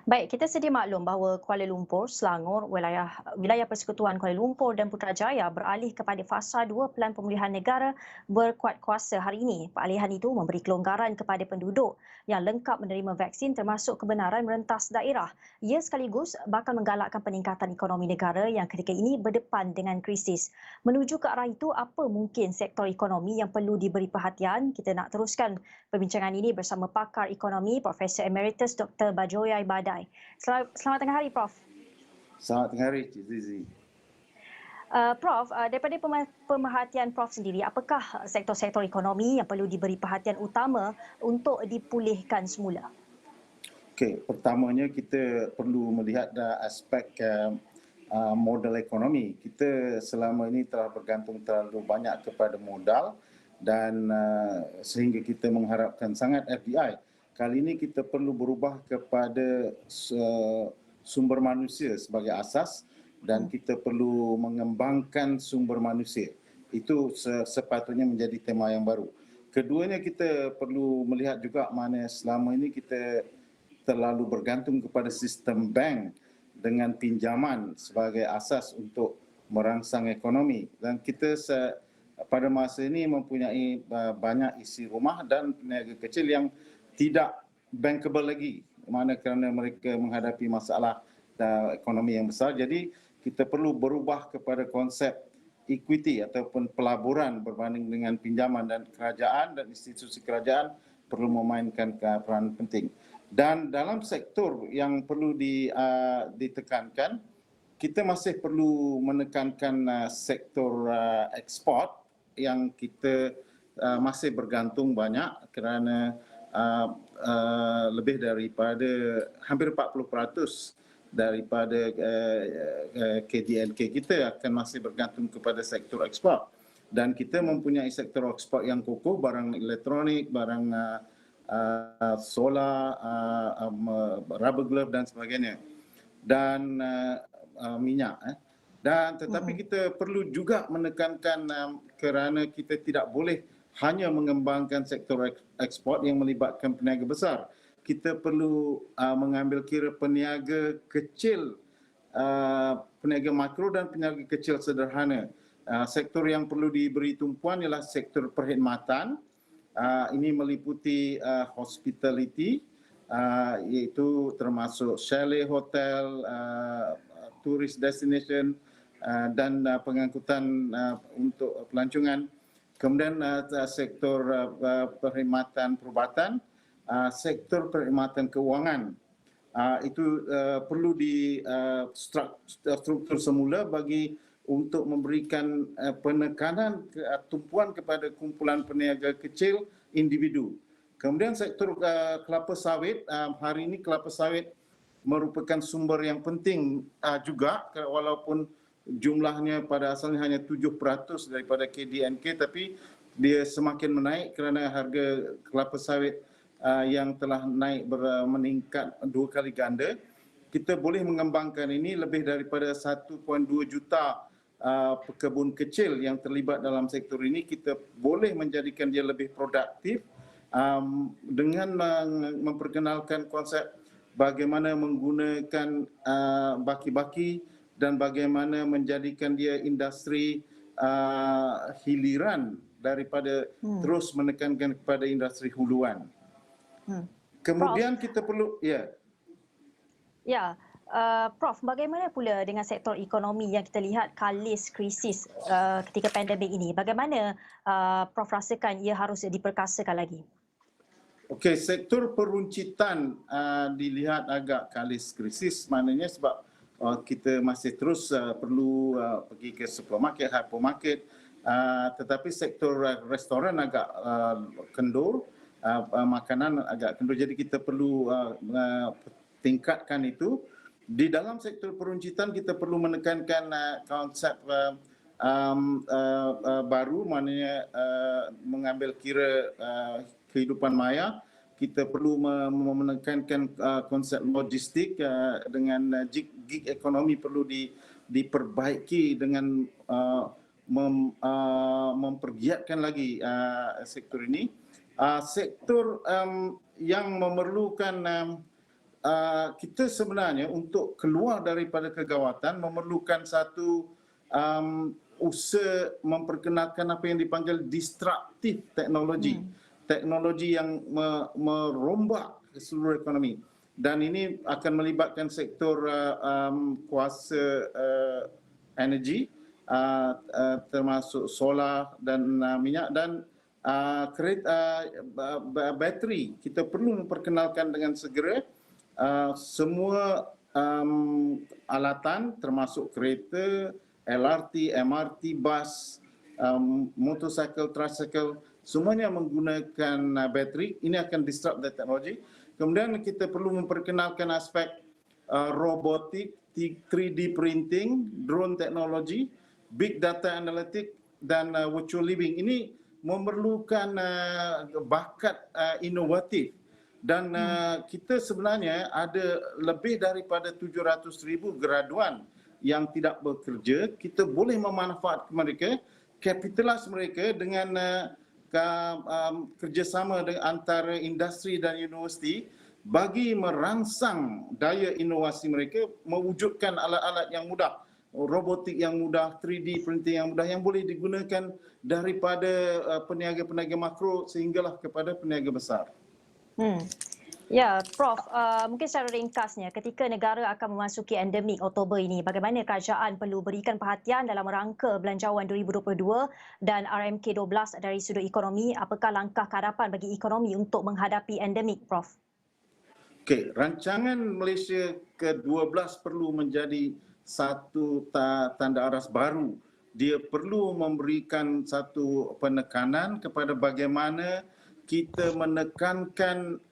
Baik, kita sedia maklum bahawa Kuala Lumpur, Selangor, wilayah Persekutuan Kuala Lumpur dan Putrajaya beralih kepada fasa 2 Pelan Pemulihan Negara berkuat kuasa hari ini. Peralihan itu memberi kelonggaran kepada penduduk yang lengkap menerima vaksin termasuk kebenaran merentas daerah. Ia sekaligus bakal menggalakkan peningkatan ekonomi negara yang ketika ini berdepan dengan krisis. Menuju ke arah itu, apa mungkin sektor ekonomi yang perlu diberi perhatian? Kita nak teruskan perbincangan ini bersama pakar ekonomi Profesor Emeritus Dr. Bajoyai Badai. Selamat tengah hari, Prof. Selamat tengah hari, Cik Zizi. Prof, daripada pemerhatian Prof sendiri, apakah sektor-sektor ekonomi yang perlu diberi perhatian utama untuk dipulihkan semula? Okey, pertamanya kita perlu melihat aspek modal ekonomi. Kita selama ini telah bergantung terlalu banyak kepada modal dan sehingga kita mengharapkan sangat FDI. Kali ini kita perlu berubah kepada sumber manusia sebagai asas dan kita perlu mengembangkan sumber manusia. Itu sepatutnya menjadi tema yang baru. Keduanya kita perlu melihat juga mana selama ini kita terlalu bergantung kepada sistem bank dengan pinjaman sebagai asas untuk merangsang ekonomi. Dan kita pada masa ini mempunyai banyak isi rumah dan peniaga kecil yang tidak bankable lagi, mana kerana mereka menghadapi masalah ekonomi yang besar. Jadi kita perlu berubah kepada konsep equity ataupun pelaburan berbanding dengan pinjaman, dan kerajaan dan institusi kerajaan perlu memainkan peranan penting. Dan dalam sektor yang perlu ditekankan, kita masih perlu menekankan sektor ekspor yang kita masih bergantung banyak kerana lebih daripada hampir 40% daripada KDNK kita akan masih bergantung kepada sektor ekspor. Dan kita mempunyai sektor ekspor yang kokoh, barang elektronik, barang solar, rubber glove dan sebagainya. Dan minyak. Dan tetapi kita perlu juga menekankan kerana kita tidak boleh hanya mengembangkan sektor ekspor yang melibatkan peniaga besar. Kita perlu mengambil kira peniaga kecil, peniaga makro dan peniaga kecil sederhana. Sektor yang perlu diberi tumpuan ialah sektor perkhidmatan. Ini meliputi hospitality, iaitu termasuk chalet, hotel, tourist destination dan pengangkutan untuk pelancongan. Kemudian sektor perkhidmatan perubatan, sektor perkhidmatan keuangan. Itu perlu di struktur semula untuk memberikan penekanan tumpuan kepada kumpulan peniaga kecil individu. Kemudian sektor kelapa sawit, hari ini kelapa sawit merupakan sumber yang penting juga, walaupun jumlahnya pada asalnya hanya 7% daripada KDNK, tapi dia semakin menaik kerana harga kelapa sawit yang telah naik meningkat 2 kali ganda. Kita boleh mengembangkan ini lebih daripada 1.2 juta pekebun kecil yang terlibat dalam sektor ini. Kita boleh menjadikan dia lebih produktif dengan memperkenalkan konsep bagaimana menggunakan baki-baki dan bagaimana menjadikan dia industri hiliran daripada terus menekankan kepada industri huluan. Kemudian kita perlu, Prof, bagaimana pula dengan sektor ekonomi yang kita lihat kalis krisis ketika pandemik ini? Bagaimana Prof rasakan ia harus diperkasakan lagi? Okey, sektor peruncitan dilihat agak kalis krisis, maknanya sebab kita masih terus perlu pergi ke supermarket, hypermarket, tetapi sektor restoran agak kendur, makanan agak kendur, jadi kita perlu tingkatkan itu. Di dalam sektor peruncitan kita perlu menekankan konsep baru, maknanya mengambil kira kehidupan maya. Kita perlu menekankan konsep logistik dengan gig ekonomi perlu diperbaiki dengan mempergiatkan lagi sektor ini. Sektor yang memerlukan kita sebenarnya untuk keluar daripada kegawatan memerlukan satu usaha memperkenalkan apa yang dipanggil disruptive teknologi. Teknologi yang merombak seluruh ekonomi. Dan ini akan melibatkan sektor kuasa energi, termasuk solar dan minyak dan bateri. Kita perlu memperkenalkan dengan segera semua alatan termasuk kereta, LRT, MRT, bus, motorcycle, tricycle, semuanya menggunakan bateri. Ini akan disrupt the technology. Kemudian kita perlu memperkenalkan aspek robotik, 3D printing, drone technology, big data analytic dan virtual living. Ini memerlukan bakat inovatif. Dan kita sebenarnya ada lebih daripada 700,000 graduan yang tidak bekerja. Kita boleh memanfaatkan mereka, kapitalize mereka dengan kerjasama antara industri dan universiti bagi merangsang daya inovasi mereka, mewujudkan alat-alat yang mudah, robotik yang mudah, 3D printing yang mudah yang boleh digunakan daripada peniaga-peniaga makro sehinggalah kepada peniaga besar. Ya, Prof, mungkin secara ringkasnya, ketika negara akan memasuki endemik Oktober ini, bagaimana kerajaan perlu berikan perhatian dalam rangka Belanjawan 2022 dan RMK12 dari sudut ekonomi? Apakah langkah kehadapan bagi ekonomi untuk menghadapi endemik, Prof? Okey, rancangan Malaysia ke-12 perlu menjadi satu tanda aras baru. Dia perlu memberikan satu penekanan kepada bagaimana kita menekankan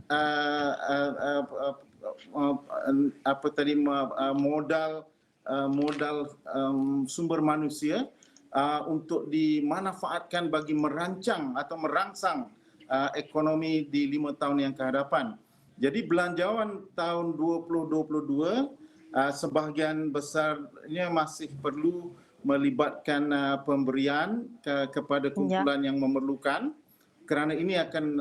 modal sumber manusia untuk dimanfaatkan bagi merancang atau merangsang ekonomi di 5 tahun yang kehadapan. Jadi belanjawan tahun 2022 sebahagian besarnya masih perlu melibatkan pemberian kepada kumpulan yang memerlukan, kerana ini akan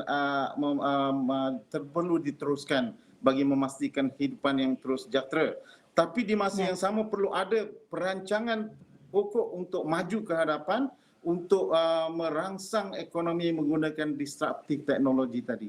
perlu diteruskan bagi memastikan kehidupan yang terus sejahtera. Tapi di masa yang sama perlu ada perancangan pokok untuk maju ke hadapan untuk merangsang ekonomi menggunakan disruptive teknologi tadi.